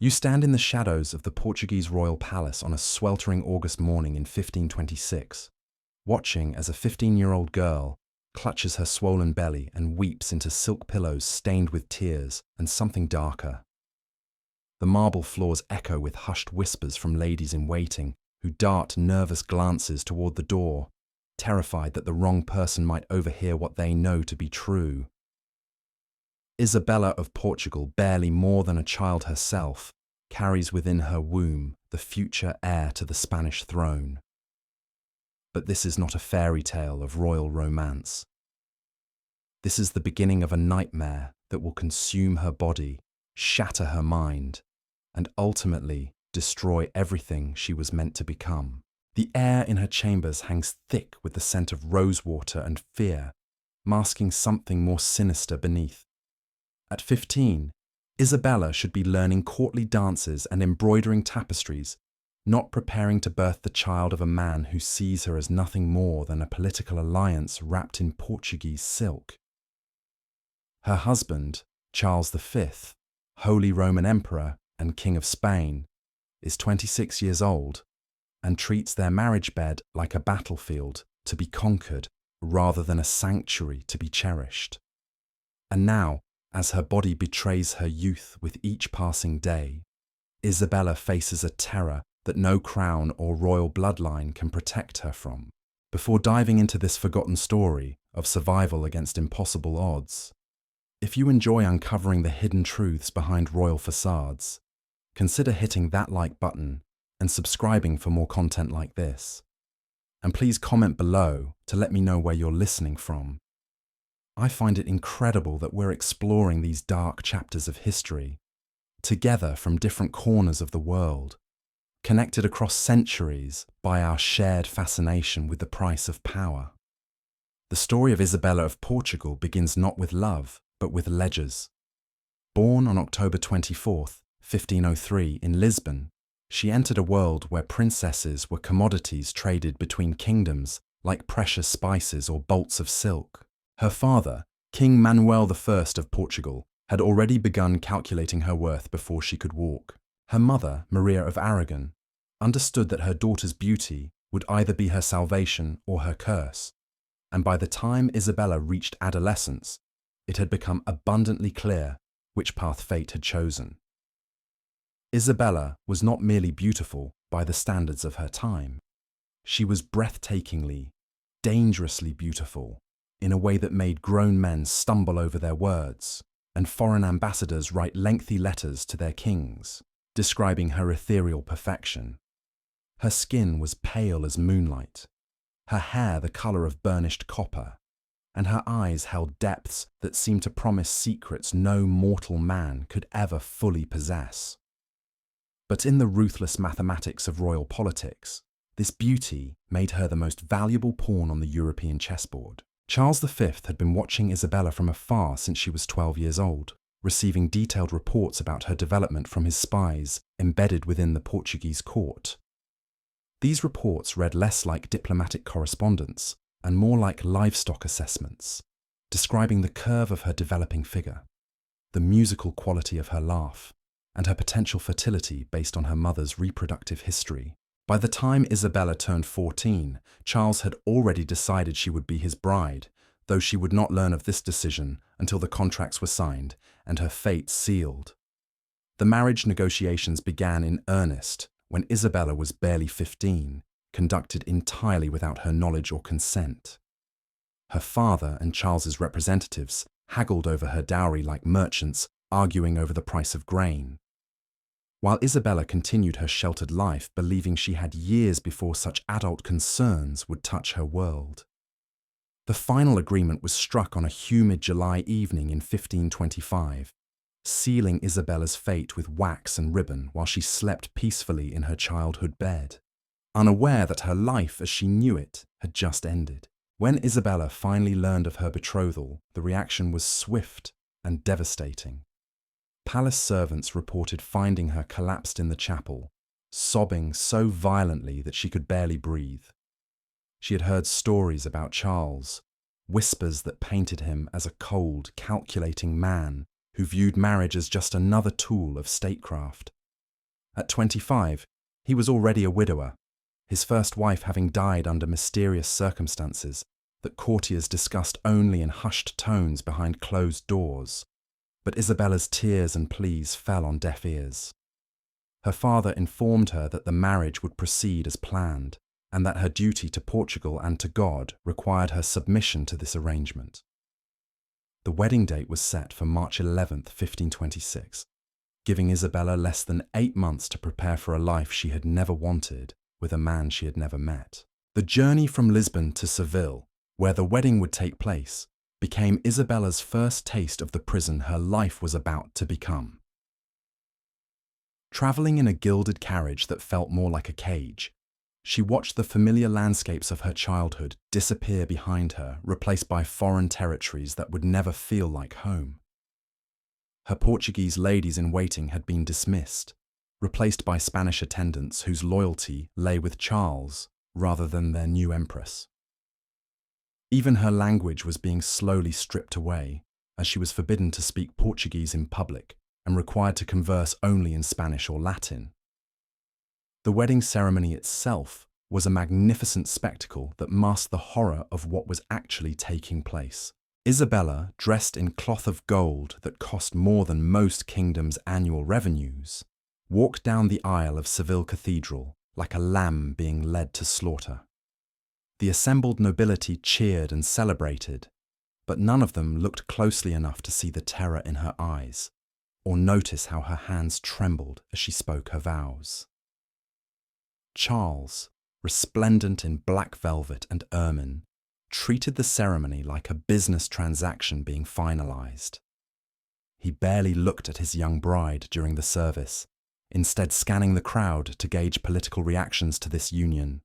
You stand in the shadows of the Portuguese royal palace on a sweltering August morning in 1526, watching as a 15-year-old girl clutches her swollen belly and weeps into silk pillows stained with tears and something darker. The marble floors echo with hushed whispers from ladies in waiting who dart nervous glances toward the door, terrified that the wrong person might overhear what they know to be true. Isabella of Portugal, barely more than a child herself, carries within her womb the future heir to the Spanish throne. But this is not a fairy tale of royal romance. This is the beginning of a nightmare that will consume her body, shatter her mind, and ultimately destroy everything she was meant to become. The air in her chambers hangs thick with the scent of rosewater and fear, masking something more sinister beneath. At 15, Isabella should be learning courtly dances and embroidering tapestries, not preparing to birth the child of a man who sees her as nothing more than a political alliance wrapped in Portuguese silk. Her husband, Charles V, Holy Roman Emperor and King of Spain, is 26 years old and treats their marriage bed like a battlefield to be conquered rather than a sanctuary to be cherished. And now, as her body betrays her youth with each passing day, Isabella faces a terror that no crown or royal bloodline can protect her from. Before diving into this forgotten story of survival against impossible odds, if you enjoy uncovering the hidden truths behind royal facades, consider hitting that like button and subscribing for more content like this. And please comment below to let me know where you're listening from. I find it incredible that we're exploring these dark chapters of history, together from different corners of the world, connected across centuries by our shared fascination with the price of power. The story of Isabella of Portugal begins not with love, but with ledgers. Born on October 24th, 1503 in Lisbon, she entered a world where princesses were commodities traded between kingdoms like precious spices or bolts of silk. Her father, King Manuel I of Portugal, had already begun calculating her worth before she could walk. Her mother, Maria of Aragon, understood that her daughter's beauty would either be her salvation or her curse, and by the time Isabella reached adolescence, it had become abundantly clear which path fate had chosen. Isabella was not merely beautiful by the standards of her time. She was breathtakingly, dangerously beautiful, in a way that made grown men stumble over their words, and foreign ambassadors write lengthy letters to their kings, describing her ethereal perfection. Her skin was pale as moonlight, her hair the colour of burnished copper, and her eyes held depths that seemed to promise secrets no mortal man could ever fully possess. But in the ruthless mathematics of royal politics, this beauty made her the most valuable pawn on the European chessboard. Charles V had been watching Isabella from afar since she was 12 years old, receiving detailed reports about her development from his spies embedded within the Portuguese court. These reports read less like diplomatic correspondence and more like livestock assessments, describing the curve of her developing figure, the musical quality of her laugh, and her potential fertility based on her mother's reproductive history. By the time Isabella turned 14, Charles had already decided she would be his bride, though she would not learn of this decision until the contracts were signed and her fate sealed. The marriage negotiations began in earnest when Isabella was barely 15, conducted entirely without her knowledge or consent. Her father and Charles's representatives haggled over her dowry like merchants arguing over the price of grain, while Isabella continued her sheltered life, believing she had years before such adult concerns would touch her world. The final agreement was struck on a humid July evening in 1525, sealing Isabella's fate with wax and ribbon while she slept peacefully in her childhood bed, unaware that her life as she knew it had just ended. When Isabella finally learned of her betrothal, the reaction was swift and devastating. Palace servants reported finding her collapsed in the chapel, sobbing so violently that she could barely breathe. She had heard stories about Charles, whispers that painted him as a cold, calculating man who viewed marriage as just another tool of statecraft. At 25, he was already a widower, his first wife having died under mysterious circumstances that courtiers discussed only in hushed tones behind closed doors. But Isabella's tears and pleas fell on deaf ears. Her father informed her that the marriage would proceed as planned, and that her duty to Portugal and to God required her submission to this arrangement. The wedding date was set for March 11, 1526, giving Isabella less than 8 months to prepare for a life she had never wanted with a man she had never met. The journey from Lisbon to Seville, where the wedding would take place, became Isabella's first taste of the prison her life was about to become. Travelling in a gilded carriage that felt more like a cage, she watched the familiar landscapes of her childhood disappear behind her, replaced by foreign territories that would never feel like home. Her Portuguese ladies-in-waiting had been dismissed, replaced by Spanish attendants whose loyalty lay with Charles rather than their new empress. Even her language was being slowly stripped away, as she was forbidden to speak Portuguese in public and required to converse only in Spanish or Latin. The wedding ceremony itself was a magnificent spectacle that masked the horror of what was actually taking place. Isabella, dressed in cloth of gold that cost more than most kingdoms' annual revenues, walked down the aisle of Seville Cathedral like a lamb being led to slaughter. The assembled nobility cheered and celebrated, but none of them looked closely enough to see the terror in her eyes, or notice how her hands trembled as she spoke her vows. Charles, resplendent in black velvet and ermine, treated the ceremony like a business transaction being finalized. He barely looked at his young bride during the service, instead scanning the crowd to gauge political reactions to this union.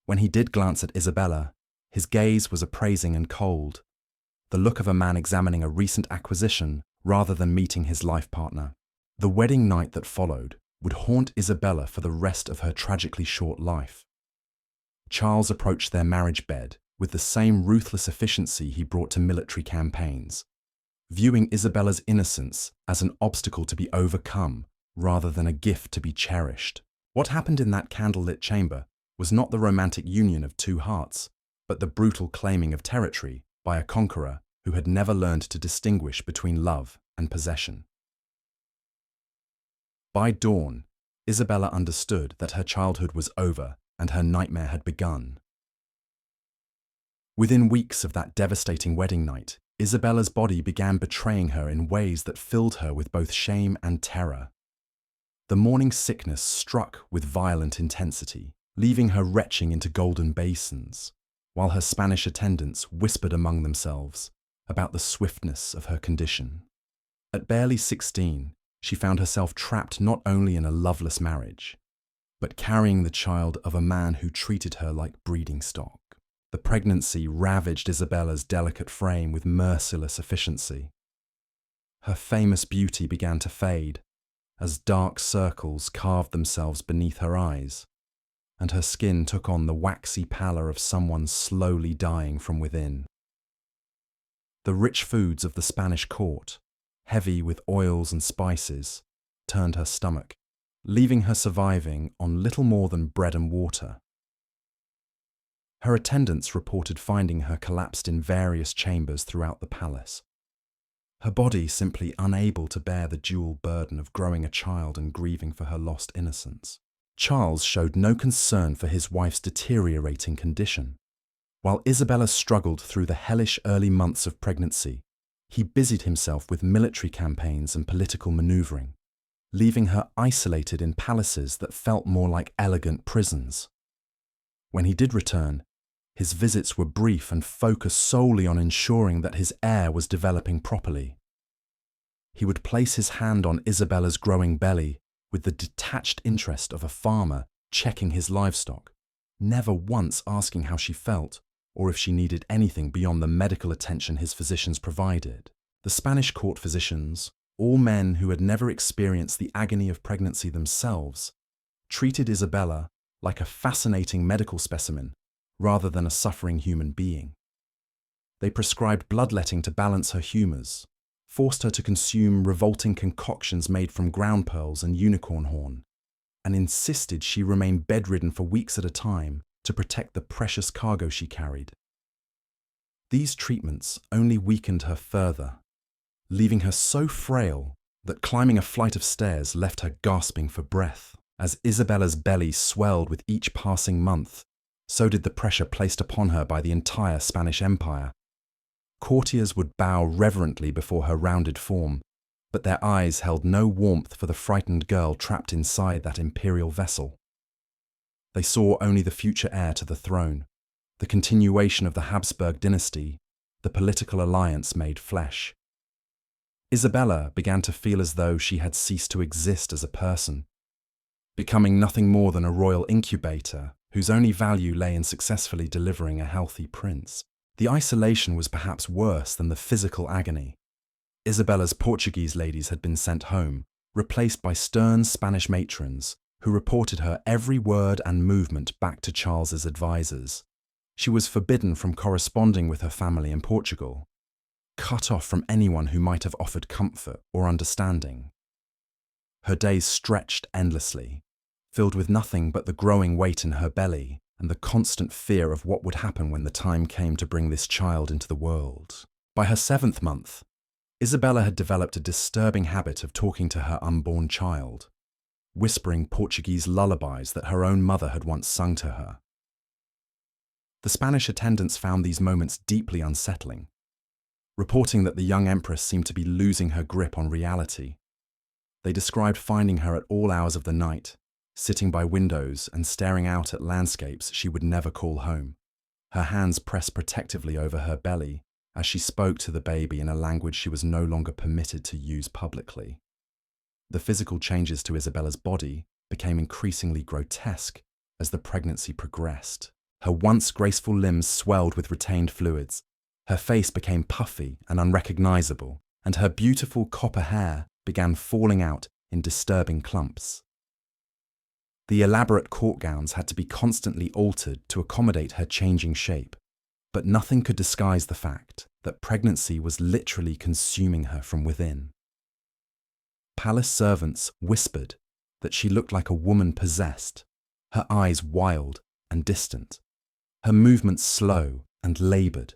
When he did glance at Isabella, his gaze was appraising and cold, the look of a man examining a recent acquisition rather than meeting his life partner. The wedding night that followed would haunt Isabella for the rest of her tragically short life. Charles approached their marriage bed with the same ruthless efficiency he brought to military campaigns, viewing Isabella's innocence as an obstacle to be overcome rather than a gift to be cherished. What happened in that candlelit chamber was not the romantic union of two hearts, but the brutal claiming of territory by a conqueror who had never learned to distinguish between love and possession. By dawn, Isabella understood that her childhood was over and her nightmare had begun. Within weeks of that devastating wedding night, Isabella's body began betraying her in ways that filled her with both shame and terror. The morning sickness struck with violent intensity, leaving her retching into golden basins, while her Spanish attendants whispered among themselves about the swiftness of her condition. At barely 16, she found herself trapped not only in a loveless marriage, but carrying the child of a man who treated her like breeding stock. The pregnancy ravaged Isabella's delicate frame with merciless efficiency. Her famous beauty began to fade as dark circles carved themselves beneath her eyes, and her skin took on the waxy pallor of someone slowly dying from within. The rich foods of the Spanish court, heavy with oils and spices, turned her stomach, leaving her surviving on little more than bread and water. Her attendants reported finding her collapsed in various chambers throughout the palace, her body simply unable to bear the dual burden of growing a child and grieving for her lost innocence. Charles showed no concern for his wife's deteriorating condition. While Isabella struggled through the hellish early months of pregnancy, he busied himself with military campaigns and political maneuvering, leaving her isolated in palaces that felt more like elegant prisons. When he did return, his visits were brief and focused solely on ensuring that his heir was developing properly. He would place his hand on Isabella's growing belly with the detached interest of a farmer checking his livestock, never once asking how she felt or if she needed anything beyond the medical attention his physicians provided. The Spanish court physicians, all men who had never experienced the agony of pregnancy themselves, treated Isabella like a fascinating medical specimen rather than a suffering human being. They prescribed bloodletting to balance her humours, forced her to consume revolting concoctions made from ground pearls and unicorn horn, and insisted she remain bedridden for weeks at a time to protect the precious cargo she carried. These treatments only weakened her further, leaving her so frail that climbing a flight of stairs left her gasping for breath. As Isabella's belly swelled with each passing month, so did the pressure placed upon her by the entire Spanish Empire. Courtiers would bow reverently before her rounded form, but their eyes held no warmth for the frightened girl trapped inside that imperial vessel. They saw only the future heir to the throne, the continuation of the Habsburg dynasty, the political alliance made flesh. Isabella began to feel as though she had ceased to exist as a person, becoming nothing more than a royal incubator whose only value lay in successfully delivering a healthy prince. The isolation was perhaps worse than the physical agony. Isabella's Portuguese ladies had been sent home, replaced by stern Spanish matrons who reported her every word and movement back to Charles's advisors. She was forbidden from corresponding with her family in Portugal, cut off from anyone who might have offered comfort or understanding. Her days stretched endlessly, filled with nothing but the growing weight in her belly and the constant fear of what would happen when the time came to bring this child into the world. By her 7th month, Isabella had developed a disturbing habit of talking to her unborn child, whispering Portuguese lullabies that her own mother had once sung to her. The Spanish attendants found these moments deeply unsettling, reporting that the young empress seemed to be losing her grip on reality. They described finding her at all hours of the night, sitting by windows and staring out at landscapes she would never call home, her hands pressed protectively over her belly as she spoke to the baby in a language she was no longer permitted to use publicly. The physical changes to Isabella's body became increasingly grotesque as the pregnancy progressed. Her once graceful limbs swelled with retained fluids, her face became puffy and unrecognizable, and her beautiful copper hair began falling out in disturbing clumps. The elaborate court gowns had to be constantly altered to accommodate her changing shape, but nothing could disguise the fact that pregnancy was literally consuming her from within. Palace servants whispered that she looked like a woman possessed, her eyes wild and distant, her movements slow and labored,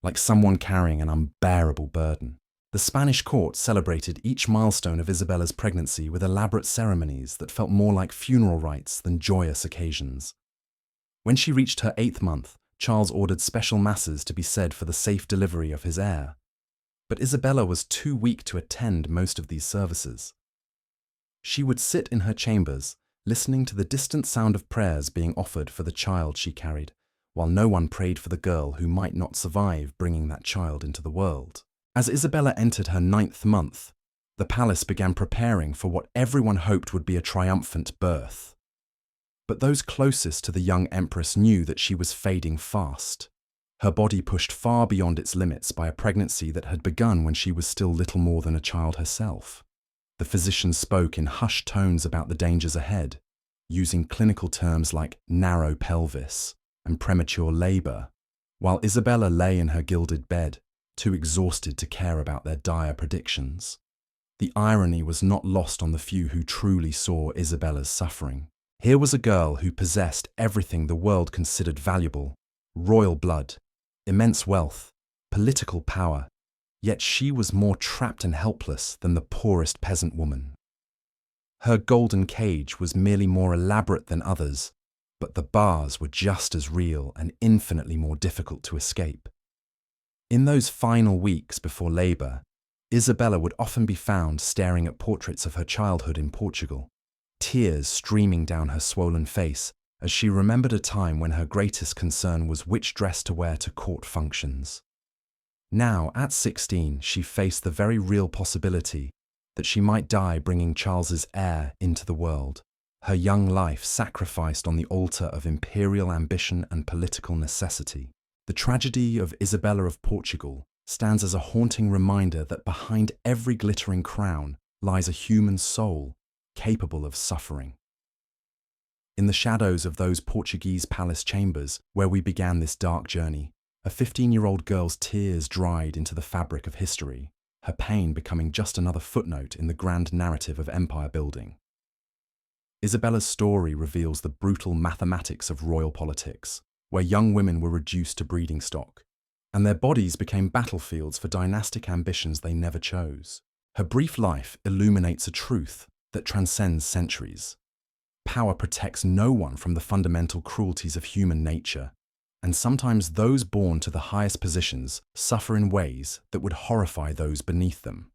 like someone carrying an unbearable burden. The Spanish court celebrated each milestone of Isabella's pregnancy with elaborate ceremonies that felt more like funeral rites than joyous occasions. When she reached her 8th month, Charles ordered special masses to be said for the safe delivery of his heir, but Isabella was too weak to attend most of these services. She would sit in her chambers, listening to the distant sound of prayers being offered for the child she carried, while no one prayed for the girl who might not survive bringing that child into the world. As Isabella entered her 9th month, the palace began preparing for what everyone hoped would be a triumphant birth. But those closest to the young empress knew that she was fading fast, her body pushed far beyond its limits by a pregnancy that had begun when she was still little more than a child herself. The physicians spoke in hushed tones about the dangers ahead, using clinical terms like narrow pelvis and premature labor, while Isabella lay in her gilded bed, too exhausted to care about their dire predictions. The irony was not lost on the few who truly saw Isabella's suffering. Here was a girl who possessed everything the world considered valuable: royal blood, immense wealth, political power, yet she was more trapped and helpless than the poorest peasant woman. Her golden cage was merely more elaborate than others, but the bars were just as real and infinitely more difficult to escape. In those final weeks before labor, Isabella would often be found staring at portraits of her childhood in Portugal, tears streaming down her swollen face as she remembered a time when her greatest concern was which dress to wear to court functions. Now, at 16, she faced the very real possibility that she might die bringing Charles's heir into the world, her young life sacrificed on the altar of imperial ambition and political necessity. The tragedy of Isabella of Portugal stands as a haunting reminder that behind every glittering crown lies a human soul capable of suffering. In the shadows of those Portuguese palace chambers where we began this dark journey, a 15-year-old girl's tears dried into the fabric of history. her pain becoming just another footnote in the grand narrative of empire building. Isabella's story reveals the brutal mathematics of royal politics, where young women were reduced to breeding stock, and their bodies became battlefields for dynastic ambitions they never chose. Her brief life illuminates a truth that transcends centuries. Power protects no one from the fundamental cruelties of human nature, and sometimes those born to the highest positions suffer in ways that would horrify those beneath them.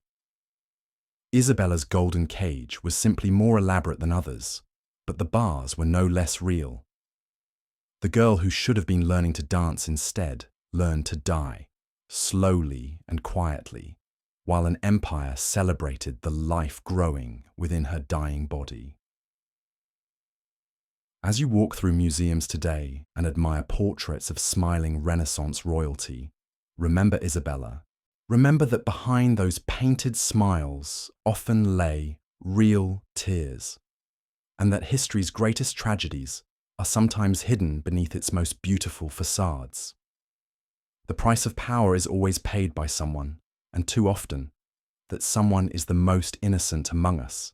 Isabella's golden cage was simply more elaborate than others, but the bars were no less real. The girl who should have been learning to dance instead learned to die, slowly and quietly, while an empire celebrated the life growing within her dying body. As you walk through museums today and admire portraits of smiling Renaissance royalty, remember Isabella. Remember that behind those painted smiles often lay real tears, and that history's greatest tragedies are sometimes hidden beneath its most beautiful facades. The price of power is always paid by someone, and too often, that someone is the most innocent among us.